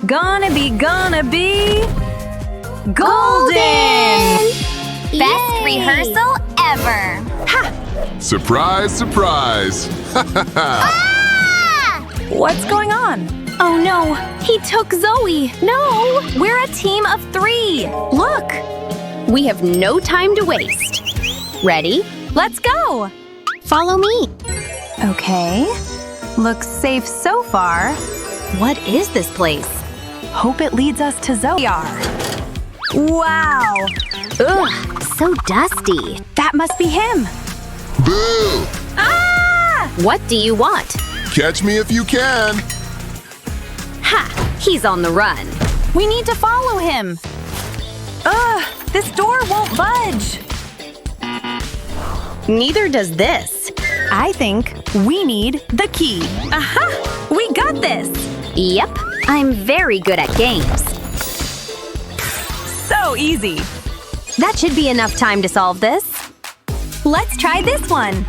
Gonna be golden! Best rehearsal ever! Surprise, surprise! What's going on? Oh no, he took Zoe! No, we're a team of 3. Look, We have no time to waste. Ready? let's go. Follow me. Okay, looks safe so far. What is this place? Hope it leads us to Zoe. Wow, Ugh, so dusty. that must be him. Boo! Ah! What do you want? Catch me if you can! Ha! He's on the run. We need to follow him. Ugh, this door won't budge. Neither does this. I think we need the key. Aha! We got this. Yep, I'm very good at games. So easy. That should be enough time to solve this. Let's try this one.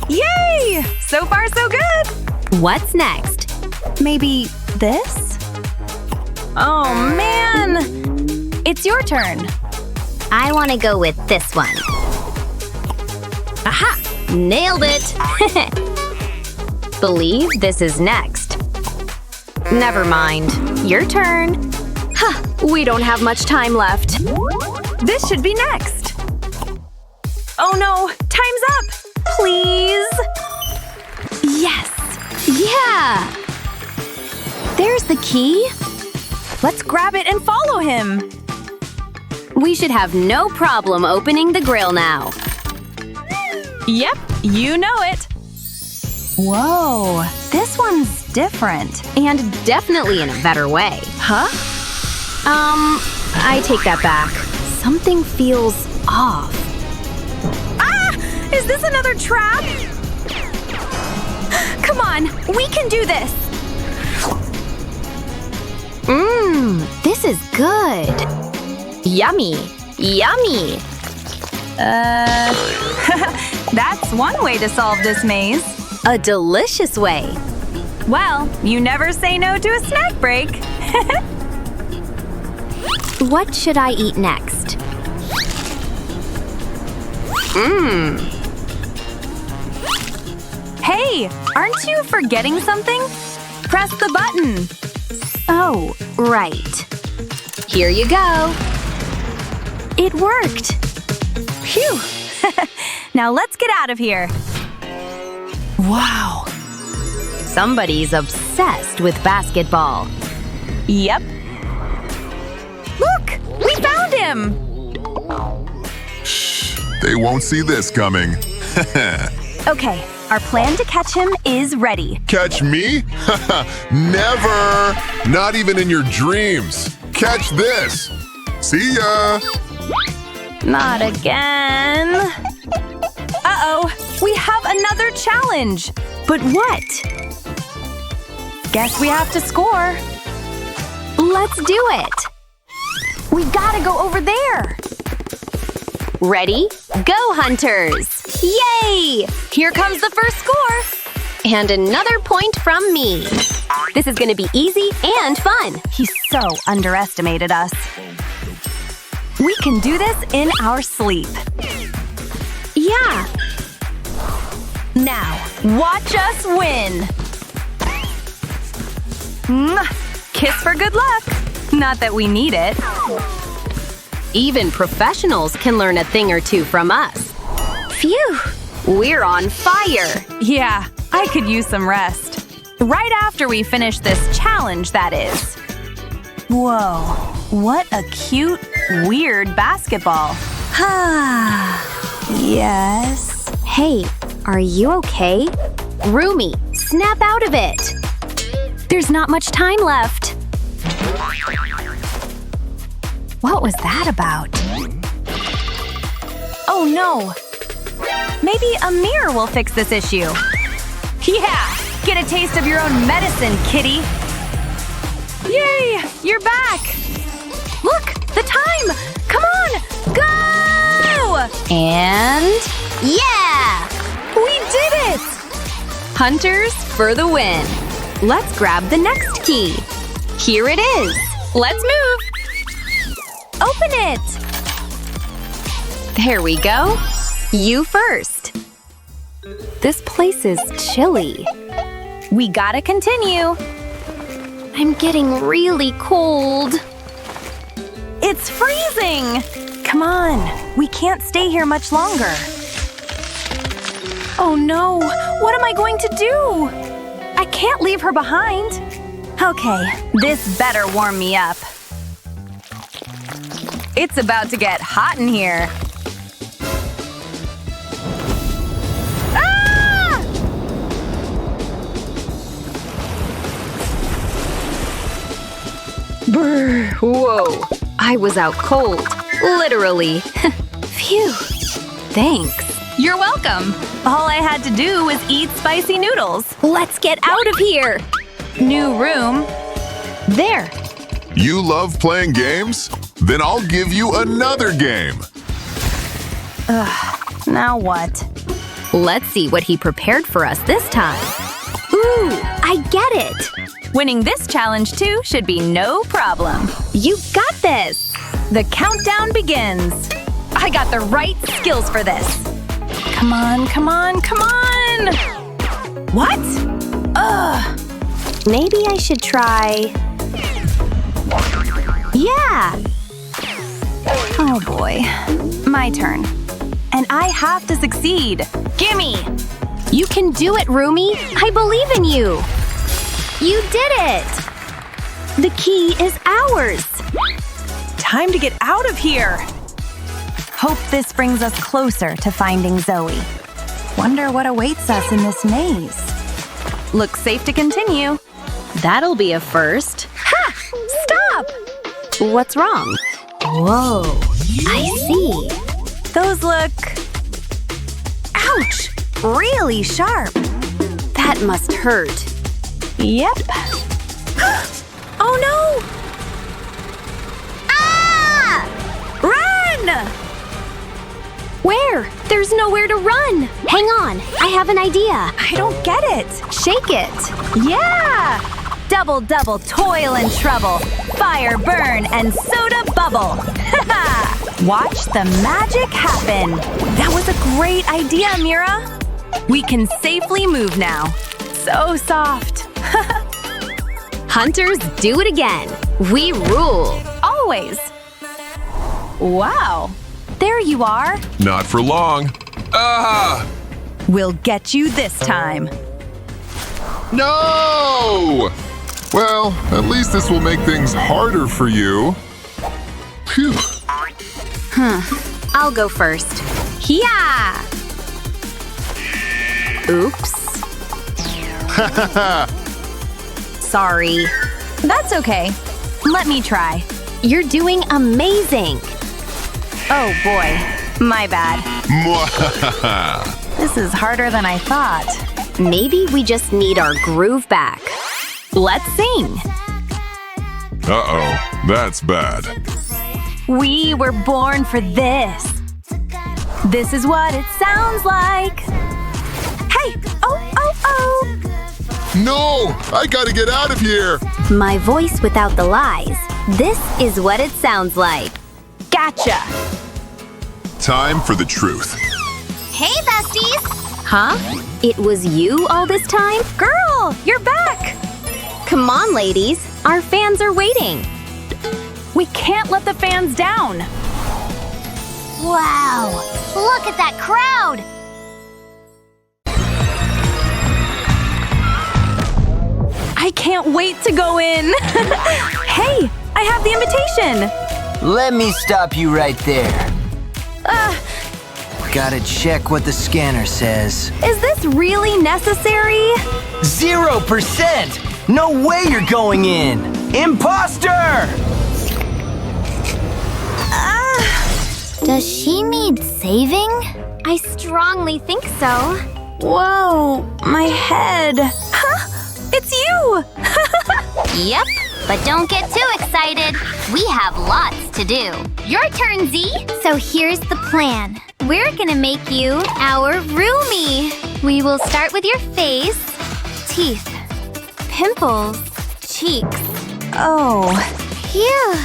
Yay! So far, so good. What's next? Maybe this? Oh, man. It's your turn. I want to go with this one. Aha! Nailed it! Believe this is next. Never mind. Your turn. Huh, we don't have much time left. This should be next. Oh no, time's up. Please. Yes. Yeah! There's the key. Let's grab it and follow him. We should have no problem opening the grill now. Yep, you know it. Whoa, this one's different. And definitely in a better way. Huh? I take that back. Something feels off. Ah! Is this another trap? Come on, we can do this. This is good. Yummy. Yummy. That's one way to solve this maze. A delicious way. Well, you never say no to a snack break. What should I eat next? Hey, aren't you forgetting something? Press the button. Oh, right. Here you go. It worked. Phew. Now let's get out of here. Wow. Somebody's obsessed with basketball. Yep. Look, we found him. They won't see this coming. Okay, our plan to catch him is ready. Catch me? Never! Not even in your dreams. Catch this! See ya! Not again. Uh-oh, we have another challenge. But what? Guess we have to score. Let's do it. We gotta go over there. Ready? Go, Hunters! Yay! Here comes the first score. And another point from me. This is gonna be easy and fun. He so underestimated us. We can do this in our sleep. Yeah. Now, watch us win. Kiss for good luck. Not that we need it. Even professionals can learn a thing or two from us. Phew! We're on fire! Yeah, I could use some rest. Right after we finish this challenge, that is. Whoa, what a cute, weird basketball. Yes. Hey, are you okay? Rumi, snap out of it! There's not much time left. What was that about? Oh no. Maybe a mirror will fix this issue. Yeah, get a taste of your own medicine, kitty. Yay, you're back. Look, the time. Come on, go! And yeah! We did it! Hunters for the win. Let's grab the next key. Here it is. Let's move! Open it! There we go. You first. This place is chilly. We gotta continue. I'm getting really cold. It's freezing! Come on, we can't stay here much longer. Oh no, what am I going to do? I can't leave her behind. Okay, this better warm me up. It's about to get hot in here. Ah! Brr, whoa. I was out cold. Literally. Phew. Thanks. You're welcome. All I had to do was eat spicy noodles. Let's get out of here. New room. There. You love playing games? Then I'll give you another game. Now what? Let's see what he prepared for us this time. Ooh, I get it. Winning this challenge too should be no problem. You got this. The countdown begins. I got the right skills for this. Come on, come on, come on! What? Ugh. Maybe I should try… Yeah! Oh boy. My turn. And I have to succeed. Gimme! You can do it, Rumi. I believe in you. You did it! The key is ours. Time to get out of here! Hope this brings us closer to finding Zoe. Wonder what awaits us in this maze. Looks safe to continue. That'll be a first. Ha! Stop! What's wrong? Whoa, I see. Those look… Ouch! Really sharp. That must hurt. Yep. Oh no! Ah! Run! Where? There's nowhere to run. Hang on, I have an idea. I don't get it. Shake it. Yeah! Double, double, toil and trouble. Fire, burn, and soda bubble. Watch the magic happen. That was a great idea, Mira. We can safely move now. So soft. Hunters, do it again. We rule. Always. Wow. There you are. Not for long. Ah! We'll get you this time. No! Well, at least this will make things harder for you. Phew. I'll go first. Yeah! Oops. Sorry. That's okay. Let me try. You're doing amazing. Oh boy. My bad. Mwahaha. This is harder than I thought. Maybe we just need our groove back. Let's sing. Uh-oh, that's bad. We were born for this. This is what it sounds like. Hey! Oh, oh, oh! No! I gotta get out of here! My voice without the lies. This is what it sounds like. Gotcha! Time for the truth. Hey, besties! Huh? It was you all this time? Girl, you're back! Come on, ladies. Our fans are waiting. We can't let the fans down. Wow! Look at that crowd! I can't wait to go in. Hey, I have the invitation. Let me stop you right there. Gotta check what the scanner says. Is this really necessary? 0%! No way you're going in! Imposter! Does she need saving? I strongly think so. Whoa, my head. Huh? It's you! Yep, but don't get too excited. We have lots to do. Your turn, Z. So here's the plan. We're gonna make you our roomie. We will start with your face, teeth, pimples. Cheeks. Oh. Phew,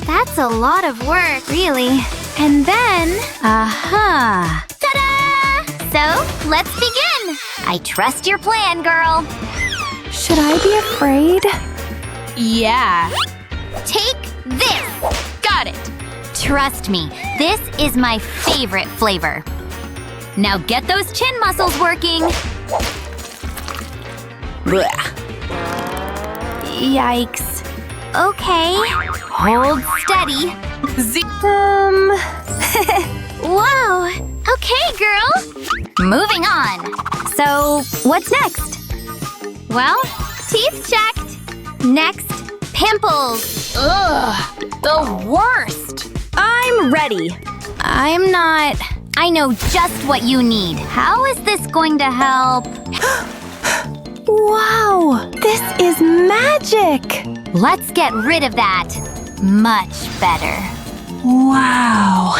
that's a lot of work, really. And then… Aha. Ta-da! So, let's begin! I trust your plan, girl. Should I be afraid? Yeah. Take this! Got it! Trust me, this is my favorite flavor. Now get those chin muscles working. Blech. Yikes. Okay, hold steady. Whoa! Okay, girl! Moving on. So, what's next? Well, teeth checked. Next, pimples. Ugh, the worst. I'm ready. I'm not… I know just what you need. How is this going to help? Wow, this is magic. Let's get rid of that. Much better. Wow.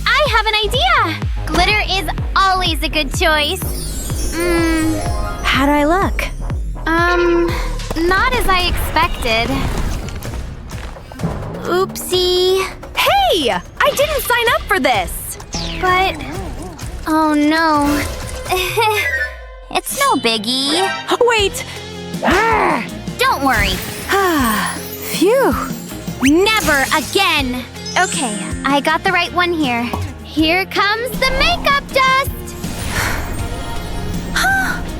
I have an idea! Glitter is always a good choice. How do I look? Not as I expected. Oopsie. Hey! I didn't sign up for this! But… oh no. It's no biggie. Wait! Don't worry. Phew. Never again! Okay, I got the right one here. Here comes the makeup dust!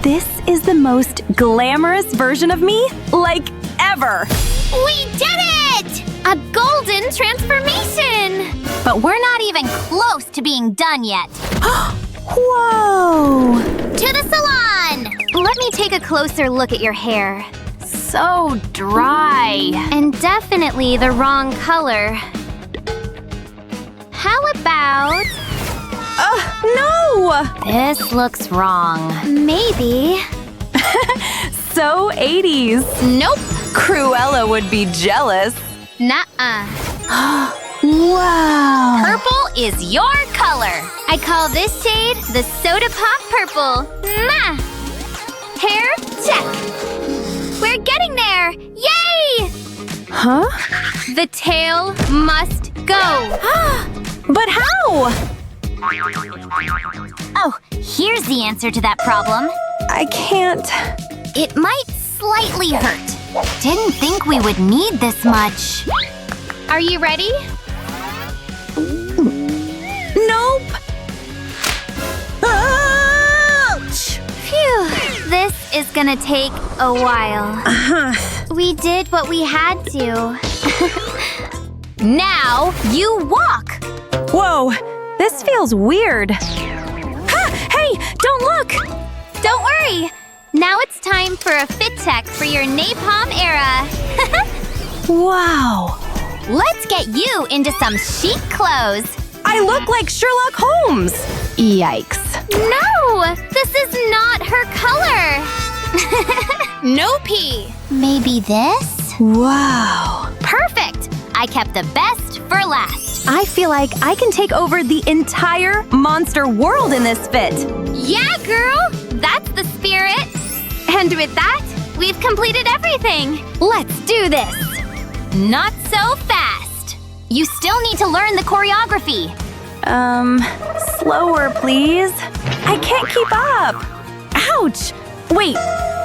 This is the most glamorous version of me, like, ever. We did it! A golden transformation! But we're not even close to being done yet. Whoa! To the salon! Let me take a closer look at your hair. So dry. And definitely the wrong color. How about… No! this looks wrong. Maybe. So 80s. Nope. Cruella would be jealous. Nuh-uh. Wow. Purple is your color. I call this shade the Soda Pop Purple. Mwah! Hair, check. We're getting there. Yay! Huh? The tail must go. But how? Oh, here's the answer to that problem. I can't. It might slightly hurt. Didn't think we would need this much. Are you ready? Nope. Ouch! Phew, this is gonna take a while. We did what we had to. Now you walk. Whoa, this feels weird. Hey, don't look! Don't worry. Now it's time for a fit check for your napalm era. Wow. Let's get you into some chic clothes. I look like Sherlock Holmes. Yikes. No, this is not her color. Nope. Maybe this? Wow. Perfect. I kept the best for last. I feel like I can take over the entire monster world in this fit. Yeah, girl. That's the spirit. And with that, we've completed everything. Let's do this. Not so fast. You still need to learn the choreography. Slower, please. I can't keep up. Ouch. Wait,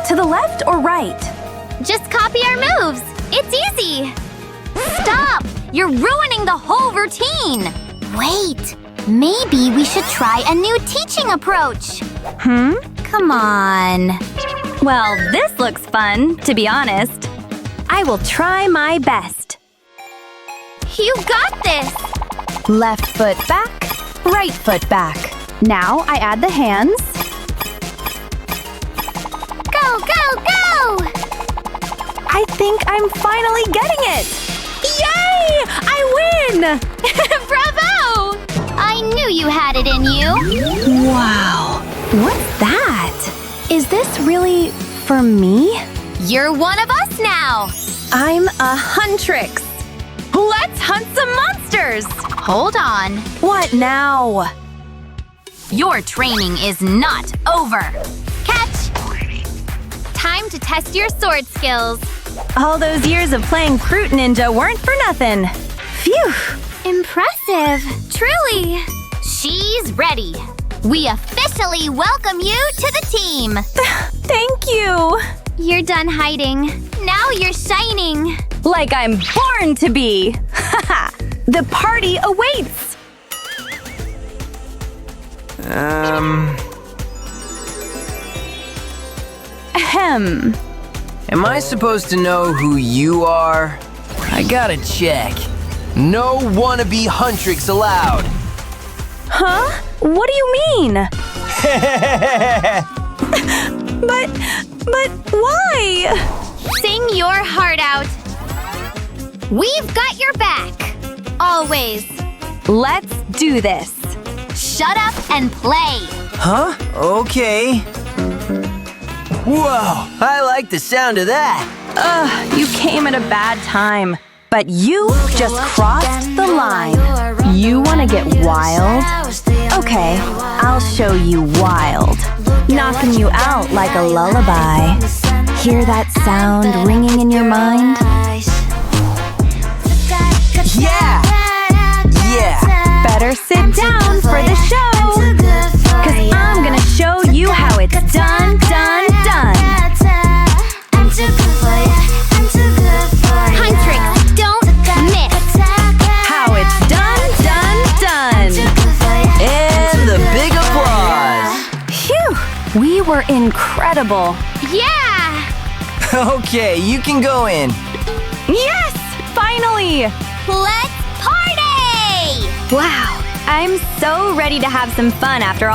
to the left or right? Just copy our moves. It's easy. Stop! You're ruining the whole routine. Wait, maybe we should try a new teaching approach. Come on. Well, this looks fun, to be honest. I will try my best. You got this. Left foot back, right foot back. Now I add the hands. Go, go, go! I think I'm finally getting it. Yay! I win! Bravo! I knew you had it in you. Wow. What's that? Is this really for me? You're one of us now. I'm a Huntrix. Let's hunt some monsters! Hold on. What now? Your training is not over. Catch! Time time to test your sword skills. All those years of playing Fruit Ninja weren't for nothing. Phew! Impressive, truly. She's ready. We officially welcome you to the team. Thank you! You're done hiding. Now you're shining. Like I'm born to be! Haha! The party awaits! Ahem. Am I supposed to know who you are? I gotta check. No wannabe Huntrix allowed. Huh? What do you mean? But why? Sing your heart out. We've got your back. Always. Let's do this. Shut up and play. Huh? Okay. Whoa, I like the sound of that. You came at a bad time. But you just crossed the line. You want to get wild? Okay, I'll show you wild. Knocking you out like a lullaby. Hear that sound ringing in your mind? Yeah! Yeah! Better sit down for the show. 'Cause I'm gonna show you how it's done, done, done. Huntrix, don't miss. How it's done, done, done. And the big applause. Phew! We were incredible. Yeah! Okay, you can go in. Yes! Finally! Let's party! Wow, I'm so ready to have some fun after all.